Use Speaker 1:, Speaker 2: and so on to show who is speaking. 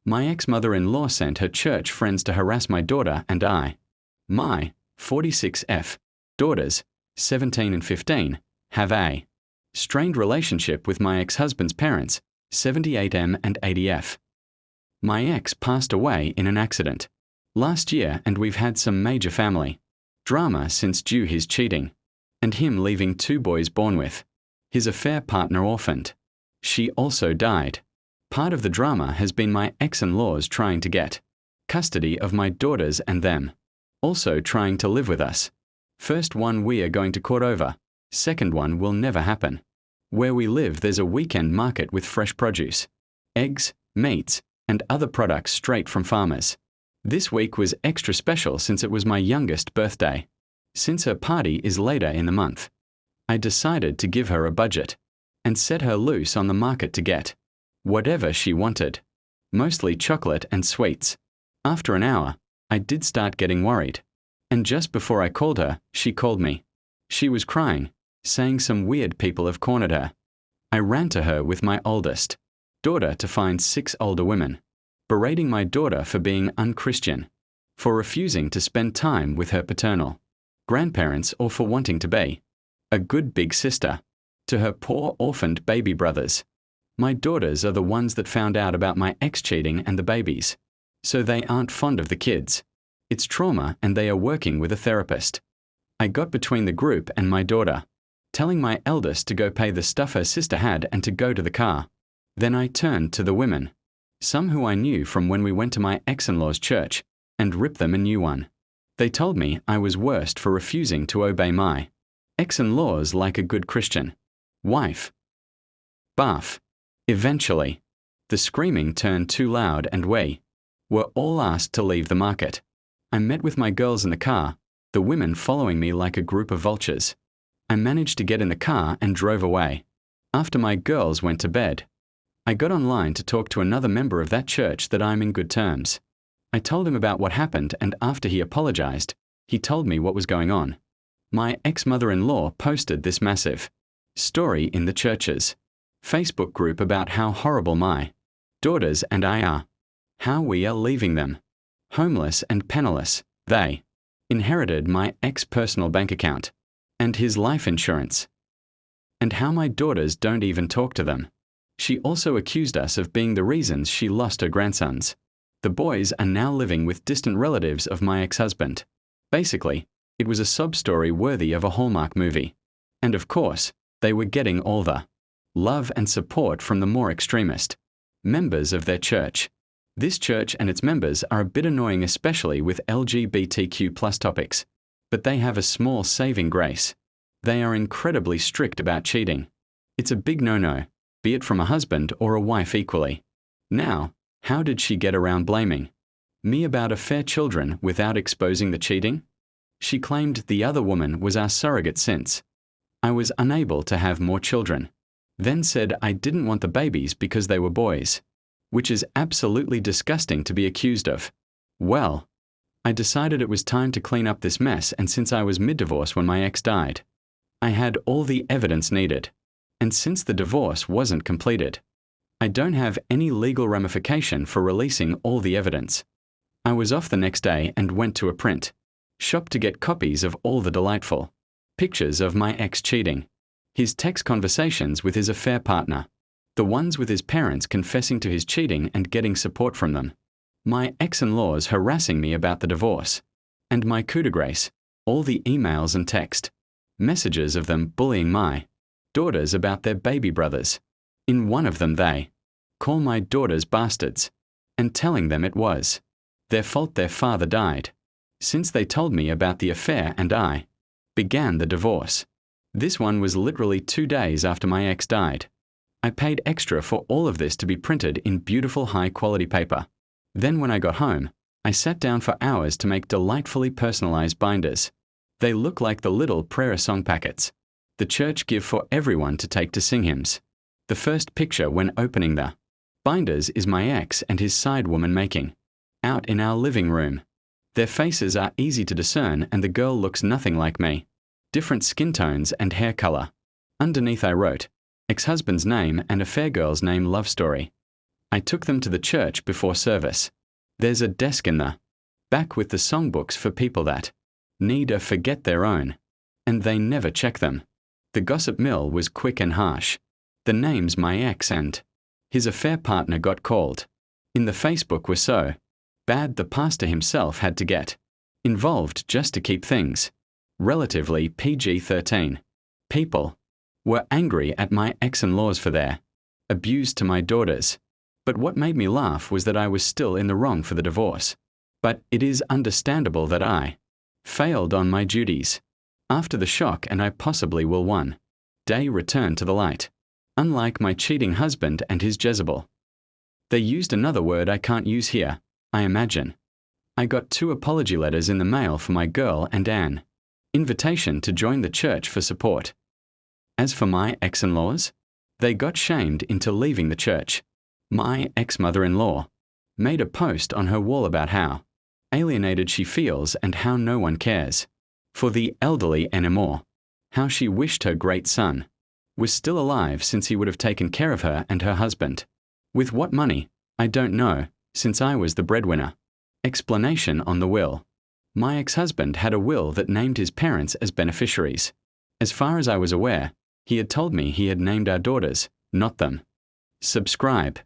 Speaker 1: My ex-mother-in-law sent her church friends to harass my daughter and I. My 46F daughters, 17 and 15, have a strained relationship with my ex-husband's parents, 78M and 80F. My ex passed away in an accident last year, and we've had some major family drama since due his cheating, and him leaving 2 boys born with his affair partner orphaned. She also died. Part of the drama has been my ex-in-laws trying to get custody of my daughters and them also trying to live with us. First one we are going to court over, second one will never happen. Where we live there's a weekend market with fresh produce, eggs, meats, and other products straight from farmers. This week was extra special since it was my youngest birthday. Since her party is later in the month, I decided to give her a budget and set her loose on the market to get whatever she wanted, mostly chocolate and sweets. After an hour, I did start getting worried, and just before I called her, she called me. She was crying, saying some weird people have cornered her. I ran to her with my oldest daughter to find 6 older women, berating my daughter for being unchristian, for refusing to spend time with her paternal grandparents, or for wanting to be a good big sister to her poor orphaned baby brothers. My daughters are the ones that found out about my ex cheating and the babies, so they aren't fond of the kids. It's trauma and they are working with a therapist. I got between the group and my daughter, telling my eldest to go pay the stuff her sister had and to go to the car. Then I turned to the women, some who I knew from when we went to my ex-in-law's church, and ripped them a new one. They told me I was worst for refusing to obey my ex-in-laws like a good Christian wife. Barf. Eventually, the screaming turned too loud and we were all asked to leave the market. I met with my girls in the car, the women following me like a group of vultures. I managed to get in the car and drove away. After my girls went to bed, I got online to talk to another member of that church that I'm in good terms. I told him about what happened, and after he apologized, he told me what was going on. My ex-mother-in-law posted this massive story in the church's Facebook group about how horrible my daughters and I are, how we are leaving them homeless and penniless. They inherited my ex-personal bank account and his life insurance, and how my daughters don't even talk to them. She also accused us of being the reasons she lost her grandsons. The boys are now living with distant relatives of my ex-husband. Basically, it was a sob story worthy of a Hallmark movie. And of course, they were getting all the love and support from the more extremist members of their church. This church and its members are a bit annoying, especially with LGBTQ+ topics, but they have a small saving grace. They are incredibly strict about cheating. It's a big no-no, be it from a husband or a wife equally. Now, how did she get around blaming me about affair children without exposing the cheating? She claimed the other woman was our surrogate since I was unable to have more children, then said I didn't want the babies because they were boys, which is absolutely disgusting to be accused of. Well, I decided it was time to clean up this mess, and since I was mid-divorce when my ex died, I had all the evidence needed. And since the divorce wasn't completed, I don't have any legal ramification for releasing all the evidence. I was off the next day and went to a print shop to get copies of all the delightful pictures of my ex cheating, his text conversations with his affair partner, the ones with his parents confessing to his cheating and getting support from them, my ex-in-laws harassing me about the divorce, and my coup de grace, all the emails and text messages of them bullying my daughters about their baby brothers. In one of them they call my daughters bastards, and telling them it was their fault their father died, since they told me about the affair and I began the divorce. This one was literally 2 days after my ex died. I paid extra for all of this to be printed in beautiful high-quality paper. Then when I got home, I sat down for hours to make delightfully personalized binders. They look like the little prayer song packets the church give for everyone to take to sing hymns. The first picture when opening the binders is my ex and his side woman making out in our living room. Their faces are easy to discern, and the girl looks nothing like me. Different skin tones and hair color. Underneath I wrote ex-husband's name and affair girl's name love story. I took them to the church before service. There's a desk in the back with the songbooks for people that need or forget their own, and they never check them. The gossip mill was quick and harsh. The names my ex and his affair partner got called in the Facebook were so bad the pastor himself had to get involved just to keep things relatively PG-13. People were angry at my ex-in-laws for their abuse to my daughters. But what made me laugh was that I was still in the wrong for the divorce. But it is understandable that I failed on my duties. After the shock, and I possibly will one day return to the light. Unlike my cheating husband and his Jezebel. They used another word I can't use here, I imagine. I got 2 apology letters in the mail for my girl and an invitation to join the church for support. As for my ex-in-laws, they got shamed into leaving the church. My ex-mother-in-law made a post on her wall about how alienated she feels and how no one cares for the elderly anymore, how she wished her great son was still alive since he would have taken care of her and her husband. With what money, I don't know, since I was the breadwinner. Explanation on the will. My ex-husband had a will that named his parents as beneficiaries. As far as I was aware, he had told me he had named our daughters, not them. Subscribe.